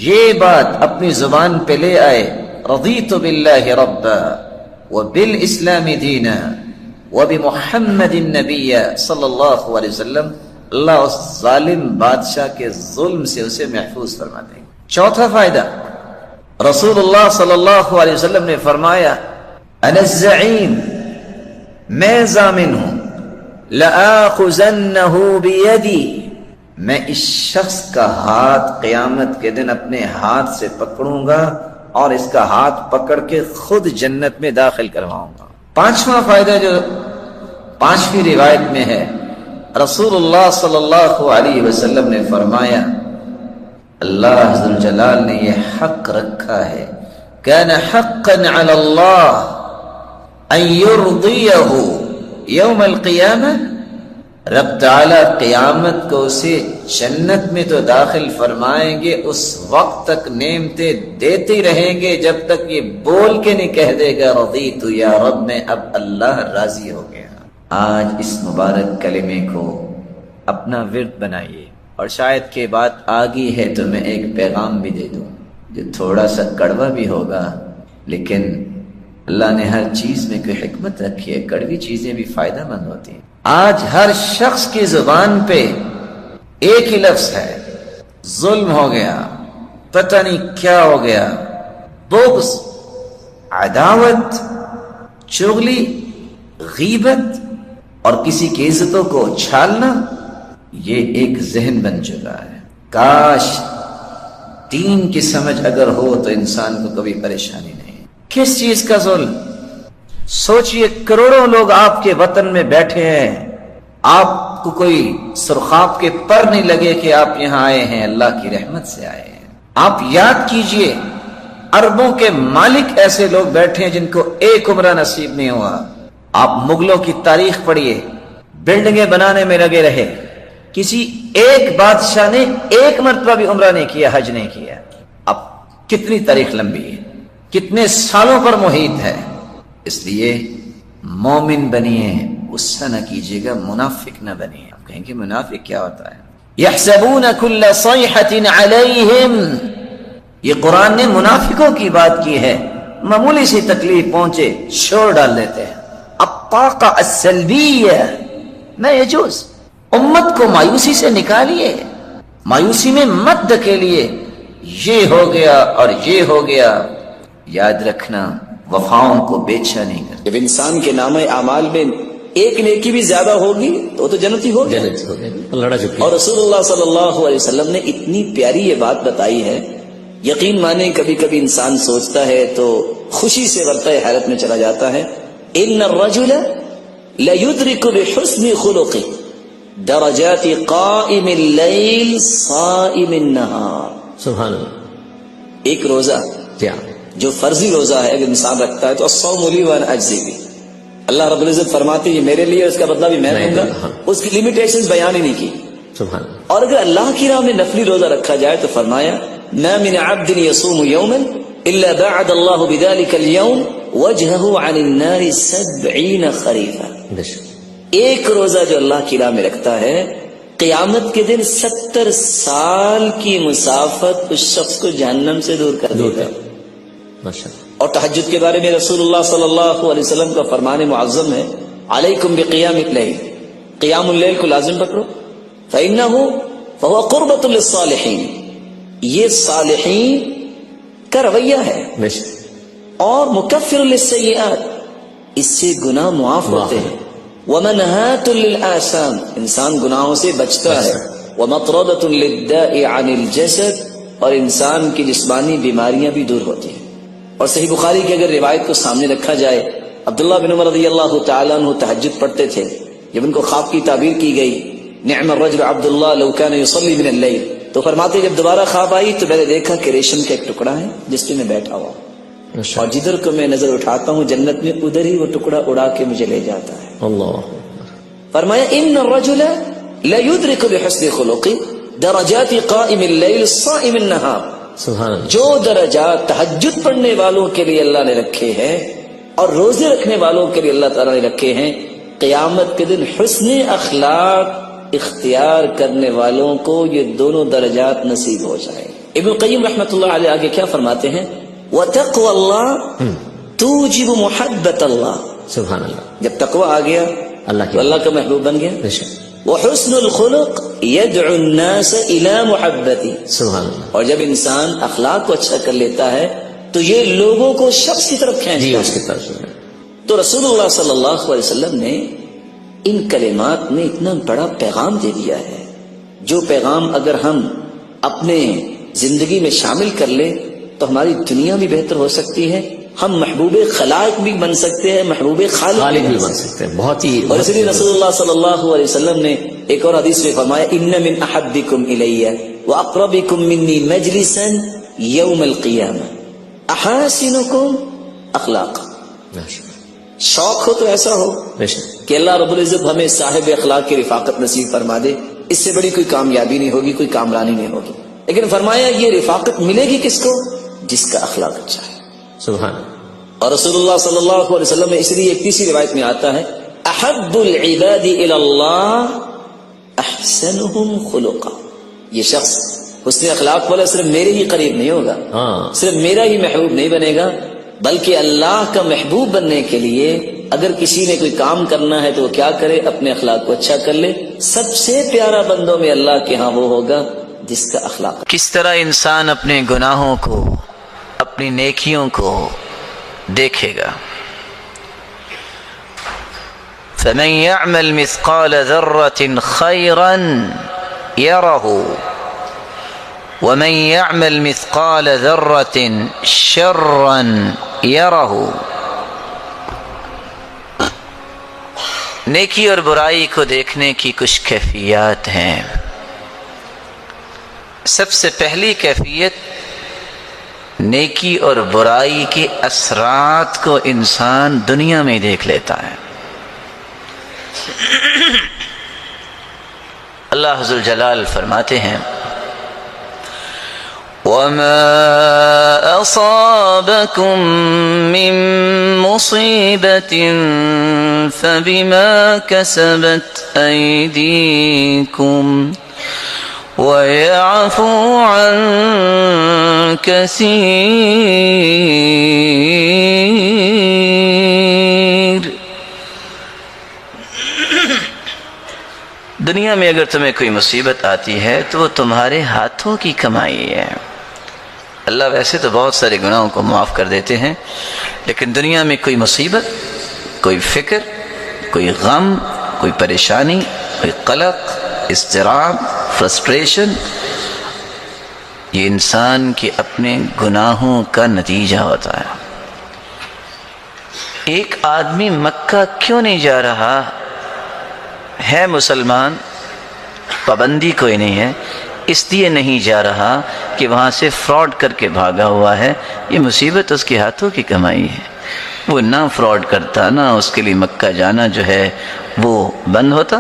یہ بات اپنی زبان پہ لے آئے، رضیت باللہ ربا وبالاسلام دینا وبمحمد النبی صلی اللہ علیہ وسلم، اللہ اس ظالم بادشاہ کے ظلم سے اسے محفوظ فرما دیں گے۔ چوتھا فائدہ، رسول اللہ صلی اللہ علیہ وسلم نے فرمایا انا الزعیم، میں ضامن ہوں، لآخذنہ بیدی، میں اس شخص کا ہاتھ قیامت کے دن اپنے ہاتھ سے پکڑوں گا اور اس کا ہاتھ پکڑ کے خود جنت میں داخل کرواؤں گا۔ پانچواں فائدہ جو پانچویں روایت میں ہے، رسول اللہ صلی اللہ علیہ وسلم نے فرمایا، اللہ ذو الجلال نے یہ حق رکھا ہے، کان حقا علی اللہ ان یرضیہ یوم القیامہ، رب تعالی قیامت کو اسے جنت میں تو داخل فرمائیں گے، اس وقت تک نعمتیں دیتے رہیں گے جب تک یہ بول کے نہیں کہہ دے گا رضیت یا رب، میں اب اللہ راضی ہو گیا۔ آج اس مبارک کلمے کو اپنا ورد بنائیے، اور شاید کہ بات آگی ہے تو میں ایک پیغام بھی دے دوں جو تھوڑا سا کڑوا بھی ہوگا، لیکن اللہ نے ہر چیز میں کوئی حکمت رکھی ہے، کڑوی چیزیں بھی فائدہ مند ہوتی ہیں۔ آج ہر شخص کی زبان پہ ایک ہی لفظ ہے، ظلم ہو گیا، پتہ نہیں کیا ہو گیا، بغض، عداوت، چغلی، غیبت اور کسی کی عزتوں کو چھالنا، یہ ایک ذہن بن چکا ہے۔ کاش دین کی سمجھ اگر ہو تو انسان کو کبھی پریشانی نہیں۔ کس چیز کا ظلم؟ سوچئے کروڑوں لوگ آپ کے وطن میں بیٹھے ہیں، آپ کو کوئی سرخاب کے پر نہیں لگے کہ آپ یہاں آئے ہیں، اللہ کی رحمت سے آئے ہیں۔ آپ یاد کیجئے اربوں کے مالک ایسے لوگ بیٹھے ہیں جن کو ایک عمرہ نصیب نہیں ہوا۔ آپ مغلوں کی تاریخ پڑھیے، بلڈنگیں بنانے میں لگے رہے، کسی ایک بادشاہ نے ایک مرتبہ بھی عمرہ نہیں کیا، حج نہیں کیا۔ اب کتنی تاریخ لمبی ہے، کتنے سالوں پر محیط ہے۔ اس لیے مومن بنیے، غصہ نہ کیجیے گا، منافق نہ بنیے۔ آپ کہیں گے منافق کیا ہوتا ہے؟ یحسبون کل صیحۃ علیہم، یہ قرآن نے منافقوں کی بات کی ہے، معمولی سی تکلیف پہنچے شور ڈال دیتے ہیں۔ الطاقہ السلبیہ لا یجوز، امت کو مایوسی سے نکالیے، مایوسی میں مت دھکیلیے، یہ ہو گیا اور یہ ہو گیا۔ یاد رکھنا وفاؤں کو بیچا نہیں کرتا۔ جب انسان کے نامہ اعمال میں ایک نیکی بھی زیادہ ہوگی تو وہ تو جنتی ہوگی۔ جنت ہو گئے، اللہ کا شکریہ۔ اور رسول اللہ صلی اللہ علیہ وسلم نے اتنی پیاری یہ بات بتائی ہے، یقین مانیں کبھی کبھی انسان سوچتا ہے تو خوشی سے ورطہ حیرت میں چلا جاتا ہے۔ ان الرجل لیدرک بحسن خلقہ درجات قائم اللیل صائم النہار۔ سبحان اللہ۔ ایک روزہ کیا جو فرضی روزہ ہے اگر انسان رکھتا ہے تو الصوم لی وانا اجزی بھی، اللہ رب العزت فرماتے ہیں یہ میرے لیے، اس کا بدلہ بھی میں دوں گا، اس کی لیمیٹیشنز بیان ہی نہیں کی۔ سبحان اللہ۔ اور اگر اللہ کی راہ میں نفلی روزہ رکھا جائے تو فرمایا ما من عبد يصوم يوما الا بعد الله بذلك اليوم وجهه عن النار 70 خريفا۔ بے شک۔ ایک روزہ جو اللہ کی راہ میں رکھتا ہے، قیامت کے دن 70 سال کی مسافت اس شخص کو جہنم سے دور کر دے گا۔ ماشاء اللہ۔ اور تہجد کے بارے میں رسول اللہ صلی اللہ علیہ وسلم کا فرمان معظم ہے، علیکم بقیام اللیل، قیام اللیل کو لازم پکڑو، فإنه قربۃ للصالحین، یہ صالحین کا رویہ ہے، بے شک۔ اور مکفر للسیئات، اس سے گناہ معاف ہوتے ہیں، ومنہات للآثام، انسان گناہوں سے بچتا ہے، ومطردۃ للداء عن الجسد، اور انسان کی جسمانی بیماریاں بھی دور ہوتی ہیں۔ اور صحیح بخاری کی اگر روایت کو سامنے رکھا جائے، عبداللہ بن عمر رضی اللہ تعالیٰ عنہ تہجد پڑھتے تھے، جب ان کو خواب کی تعبیر کی گئی نعم الرجل عبداللہ لو کان یصلی من اللیل، تو فرماتے جب دوبارہ خواب آئی تو میں نے دیکھا کہ ریشم کا ایک ٹکڑا ہے جس پہ میں بیٹھا ہوا، اور جدھر کو میں نظر اٹھاتا ہوں جنت میں ادھر ہی وہ ٹکڑا اڑا کے مجھے لے جاتا ہے۔ اللہ فرمایا ان الرجل لیدرک بحسن خلقہ درجات قائم اللیل صائم النہار، سبحان اللہ۔ جو درجات تہجد پڑھنے والوں کے لیے اللہ نے رکھے ہیں اور روزے رکھنے والوں کے لیے اللہ تعالیٰ نے رکھے ہیں، قیامت کے دن حسن اخلاق اختیار کرنے والوں کو یہ دونوں درجات نصیب ہو جائیں۔ ابن القیم رحمۃ اللہ علیہ آگے کیا فرماتے ہیں؟ وَتَقْوَى اللَّهِ تُوجِبُ مُحَبَّةَ اللَّهِ، سبحان اللہ۔ جب تقوی آ گیا اللہ کی تو اللہ کا محبوب بن گیا۔ بے شک۔ وحسن الخلق يدعو الناس الى محبتي، سبحان اللہ۔ اور جب انسان اخلاق کو اچھا کر لیتا ہے تو یہ لوگوں کو شخص کی طرف جی کھینچتا اس ہے۔ کی طرف۔ تو رسول اللہ صلی اللہ علیہ وسلم نے ان کلمات میں اتنا بڑا پیغام دے دیا ہے، جو پیغام اگر ہم اپنے زندگی میں شامل کر لیں تو ہماری دنیا بھی بہتر ہو سکتی ہے، ہم محبوب خلائق بھی بن سکتے ہیں، محبوب خالق بھی بن سکتے ہیں. بہت ہی اور اسی لیے رسول اللہ صلی اللہ علیہ وسلم نے ایک اور حدیث میں فرمایا ان من احبکم الی واقربکم منی مجلسا یوم القیامہ احاسنکم اخلاقا. شوق ہو تو ایسا ہو کہ اللہ رب العزت ہمیں صاحب اخلاق کی رفاقت نصیب فرما دے، اس سے بڑی کوئی کامیابی نہیں ہوگی، کوئی کامرانی نہیں ہوگی. لیکن فرمایا یہ رفاقت ملے گی کس کو؟ جس کا اخلاق اچھا ہے. سبحان. اور رسول اللہ صلی اللہ علیہ وسلم میں اس لیے ایک تیسری روایت میں آتا ہے احب العباد الی اللہ احسنہم خلقا. یہ شخص حسن اخلاق والا صرف میرے ہی قریب نہیں ہوگا، صرف میرا ہی محبوب نہیں بنے گا، بلکہ اللہ کا محبوب بننے کے لیے اگر کسی نے کوئی کام کرنا ہے تو وہ کیا کرے؟ اپنے اخلاق کو اچھا کر لے. سب سے پیارا بندوں میں اللہ کے ہاں وہ ہوگا جس کا اخلاق. کس طرح انسان اپنے گناہوں کو، اپنی نیکیوں کو دیکھے گا. فمن يعمل مثقال ذرة خيرا يره ومن يعمل مثقال ذرة شرا يره. نیکی اور برائی کو دیکھنے کی کچھ کیفیات ہیں. سب سے پہلی کیفیت، نیکی اور برائی کے اثرات کو انسان دنیا میں دیکھ لیتا ہے. اللہ عز وجل فرماتے ہیں وَمَا أَصَابَكُم مِّن مُّصِيبَةٍ فَبِمَا كَسَبَتْ أَيْدِيكُمْ وَيَعْفُو عَن كَثِيرٍ. دنیا میں اگر تمہیں کوئی مصیبت آتی ہے تو وہ تمہارے ہاتھوں کی کمائی ہے. اللہ ویسے تو بہت سارے گناہوں کو معاف کر دیتے ہیں، لیکن دنیا میں کوئی مصیبت، کوئی فکر، کوئی غم، کوئی پریشانی، کوئی قلق، اضطراب، فرسٹریشن، یہ انسان کے اپنے گناہوں کا نتیجہ ہوتا ہے. ایک آدمی مکہ کیوں نہیں جا رہا ہے؟ مسلمان، پابندی کوئی نہیں ہے، اس لیے نہیں جا رہا کہ وہاں سے فراڈ کر کے بھاگا ہوا ہے. یہ مصیبت اس کے ہاتھوں کی کمائی ہے. وہ نہ فراڈ کرتا، نہ اس کے لیے مکہ جانا جو ہے وہ بند ہوتا.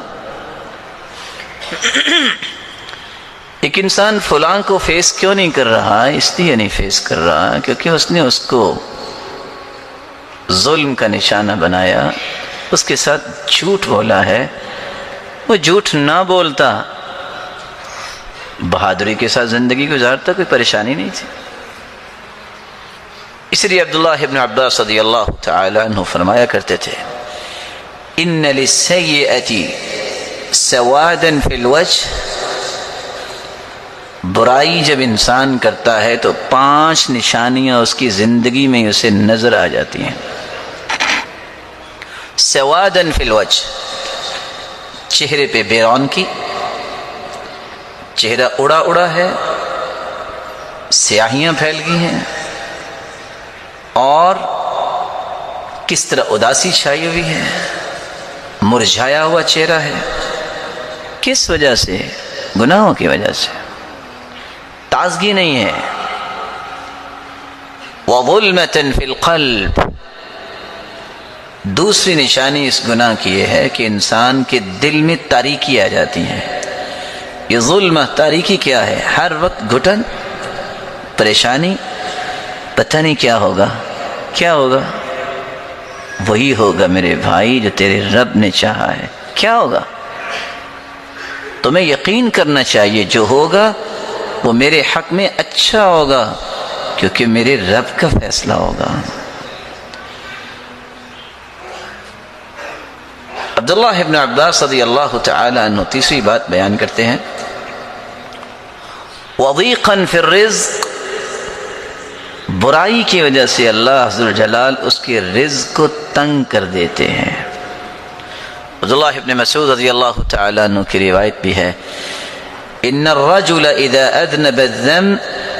ایک انسان فلاں کو فیس کیوں نہیں کر رہا؟ اس لیے نہیں فیس کر رہا کیونکہ اس نے اس کو ظلم کا نشانہ بنایا، اس کے ساتھ جھوٹ بولا ہے. وہ جھوٹ نہ بولتا، بہادری کے ساتھ زندگی گزارتا، کوئی پریشانی نہیں تھی. اس لیے عبداللہ ابن عباس رضی اللہ تعالی عنہ فرمایا کرتے تھے ان للسیئۃ سوادا فی الوجہ. برائی جب انسان کرتا ہے تو 5 نشانیاں اس کی زندگی میں اسے نظر آ جاتی ہیں. سوادا فی الوجہ، چہرے پہ بے رونقی، چہرہ اڑا اڑا ہے، سیاہیاں پھیل گئی ہیں، اور کس طرح اداسی چھائی ہوئی ہے، مرجھایا ہوا چہرہ ہے. کس وجہ سے؟ گناہوں کی وجہ سے. تازگی نہیں ہے. وَظُلْمَةً فِي الْقَلْبِ. دوسری نشانی اس گناہ کی یہ ہے کہ انسان کے دل میں تاریکی آ جاتی ہے. یہ ظلم، تاریکی کیا ہے؟ ہر وقت گھٹن، پریشانی، پتہ نہیں کیا ہوگا، کیا ہوگا؟ وہی ہوگا میرے بھائی جو تیرے رب نے چاہا ہے. کیا ہوگا؟ تمہیں یقین کرنا چاہیے جو ہوگا وہ میرے حق میں اچھا ہوگا، کیونکہ میرے رب کا فیصلہ ہوگا. عبداللہ ابن عباس رضی اللہ تعالی عنہ تیسری بات بیان کرتے ہیں وَضِيقًا فِي الرِّزْقِ. برائی کی وجہ سے اللہ عز و جلال اس کے رزق کو تنگ کر دیتے ہیں. عبداللہ ابن مسعود رضی اللہ تعالی عنہ کی روایت بھی ہے ان الرجل اذا اذنب الذنب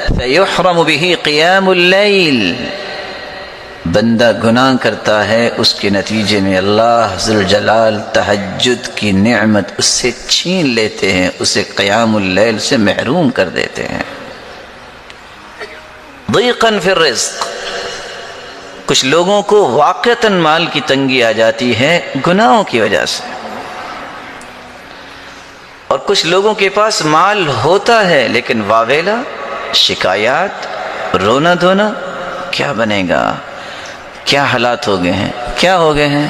فيحرم به قيام الليل، بندہ گناہ کرتا ہے، اس کے نتیجے میں اللہ ذوالجلال تہجد کی نعمت اس سے چھین لیتے ہیں، اسے قیام اللیل سے محروم کر دیتے ہیں۔ ضیقاً فی الرزق، کچھ لوگوں کو واقعتاً مال کی تنگی آ جاتی ہے گناہوں کی وجہ سے، اور کچھ لوگوں کے پاس مال ہوتا ہے لیکن واویلا، شکایات، رونا دھونا، کیا بنے گا، کیا حالات ہو گئے ہیں، کیا ہو گئے ہیں۔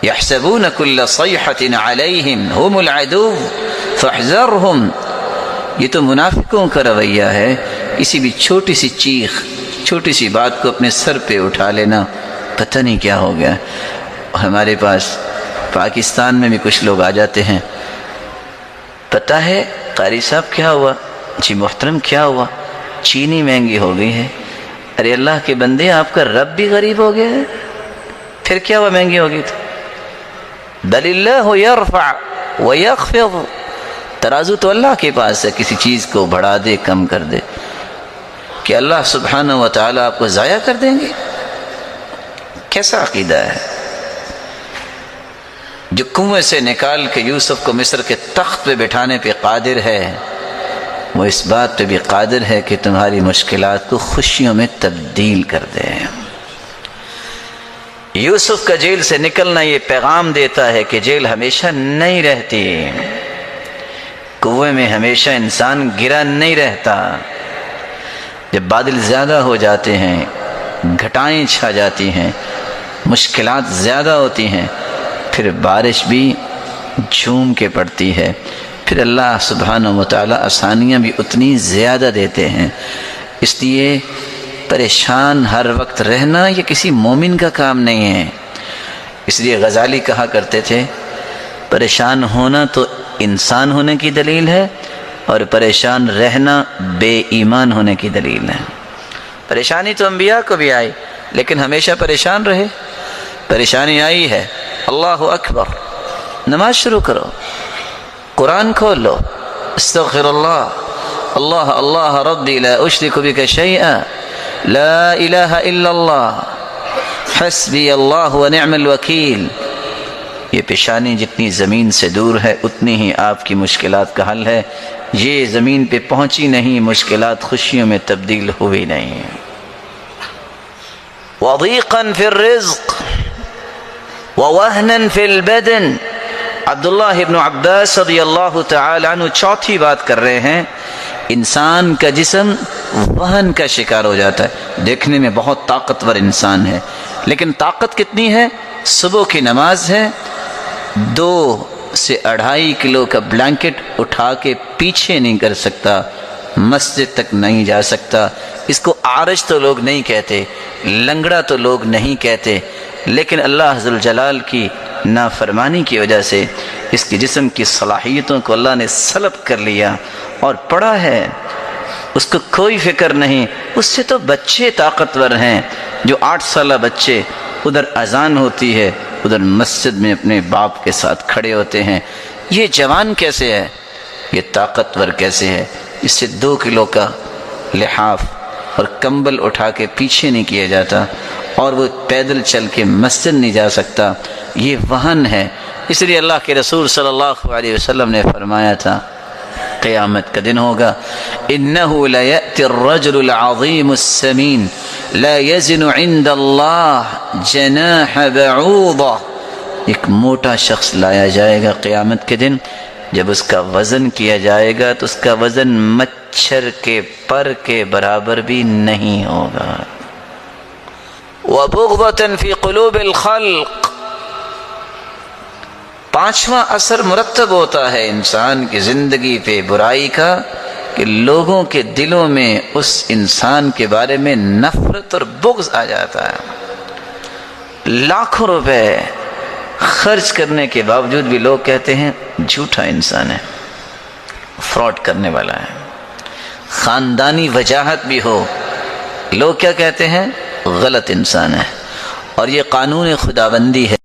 یحسبون کل صیحۃ علیہم هم العدو فاحذرهم، یہ تو منافقوں کا رویہ ہے، کسی بھی چھوٹی سی چیخ، چھوٹی سی بات کو اپنے سر پہ اٹھا لینا، پتہ نہیں کیا ہو گیا۔ اور ہمارے پاس پاکستان میں بھی کچھ لوگ آ جاتے ہیں، پتہ ہے قاری صاحب کیا ہوا، جی محترم کیا ہوا، چینی مہنگی ہو گئی ہے۔ ارے اللہ کے بندے، آپ کا رب بھی غریب ہو گیا ہے، پھر کیا ہوا مہنگی ہوگی تو؟ بل اللہ یرفع ویخفض، ترازو تو اللہ کے پاس ہے، کسی چیز کو بڑھا دے کم کر دے، کہ اللہ سبحانہ و تعالیٰ آپ کو ضائع کر دیں گے؟ کیسا عقیدہ ہے؟ جو کنویں سے نکال کے یوسف کو مصر کے تخت پہ بٹھانے پہ قادر ہے، وہ اس بات پہ بھی قادر ہے کہ تمہاری مشکلات کو خوشیوں میں تبدیل کر دے۔ یوسف کا جیل سے نکلنا یہ پیغام دیتا ہے کہ جیل ہمیشہ نہیں رہتی، کنویں میں ہمیشہ انسان گرا نہیں رہتا۔ جب بادل زیادہ ہو جاتے ہیں، گھٹائیں چھا جاتی ہیں، مشکلات زیادہ ہوتی ہیں، پھر بارش بھی جھوم کے پڑتی ہے، پھر اللہ سبحانہ و تعالیٰ آسانیاں بھی اتنی زیادہ دیتے ہیں۔ اس لیے پریشان ہر وقت رہنا یہ کسی مومن کا کام نہیں ہے۔ اس لیے غزالی کہا کرتے تھے، پریشان ہونا تو انسان ہونے کی دلیل ہے، اور پریشان رہنا بے ایمان ہونے کی دلیل ہے۔ پریشانی تو انبیاء کو بھی آئی، لیکن ہمیشہ پریشان رہے؟ پریشانی آئی ہے، اللہ اکبر، نماز شروع کرو، قرآن کھول لو، استغفر اللہ، اللہ اللہ ربی لا اشرک بک شیئا، لا الہ الا اللہ، حسبی اللہ ونعم الوکیل۔ یہ پیشانی جتنی زمین سے دور ہے اتنی ہی آپ کی مشکلات کا حل ہے۔ یہ زمین پہ پہنچی نہیں، مشکلات خوشیوں میں تبدیل ہوئی نہیں۔ وضیقاً فی الرزق ووہناً فی البدن، عبداللہ ابن عباس رضی اللہ تعالی عنہ چوتھی بات کر رہے ہیں، انسان کا جسم وہن کا شکار ہو جاتا ہے۔ دیکھنے میں بہت طاقتور انسان ہے، لیکن طاقت کتنی ہے؟ صبح کی نماز ہے، 2 سے 2.5 کلو کا بلینکٹ اٹھا کے پیچھے نہیں کر سکتا، مسجد تک نہیں جا سکتا۔ اس کو عارج تو لوگ نہیں کہتے، لنگڑا تو لوگ نہیں کہتے، لیکن اللہ ذوالجلال کی نافرمانی کی وجہ سے اس کے جسم کی صلاحیتوں کو اللہ نے سلب کر لیا اور پڑا ہے، اس کو کوئی فکر نہیں۔ اس سے تو بچے طاقتور ہیں، جو 8 سالہ بچے، ادھر اذان ہوتی ہے، ادھر مسجد میں اپنے باپ کے ساتھ کھڑے ہوتے ہیں۔ یہ جوان کیسے ہے؟ یہ طاقتور کیسے ہے؟ اس سے 2 کلو کا لحاف اور کمبل اٹھا کے پیچھے نہیں کیا جاتا، اور وہ پیدل چل کے مسجد نہیں جا سکتا۔ یہ وہن ہے۔ اس لیے اللہ کے رسول صلی اللہ علیہ وسلم نے فرمایا تھا، قیامت کا دن ہوگا، انه ليأتي الرجل العظيم السمين لا يزن عند الله جناح بعوضة، ایک موٹا شخص لایا جائے گا قیامت کے دن، جب اس کا وزن کیا جائے گا تو اس کا وزن مچھر کے پر کے برابر بھی نہیں ہوگا۔ وبغضة في قلوب الخلق، 5واں اثر مرتب ہوتا ہے انسان کی زندگی پہ برائی کا، کہ لوگوں کے دلوں میں اس انسان کے بارے میں نفرت اور بغض آ جاتا ہے۔ لاکھوں روپے خرچ کرنے کے باوجود بھی لوگ کہتے ہیں جھوٹا انسان ہے، فراڈ کرنے والا ہے۔ خاندانی وجاہت بھی ہو، لوگ کیا کہتے ہیں؟ غلط انسان ہے۔ اور یہ قانون خداوندی ہے۔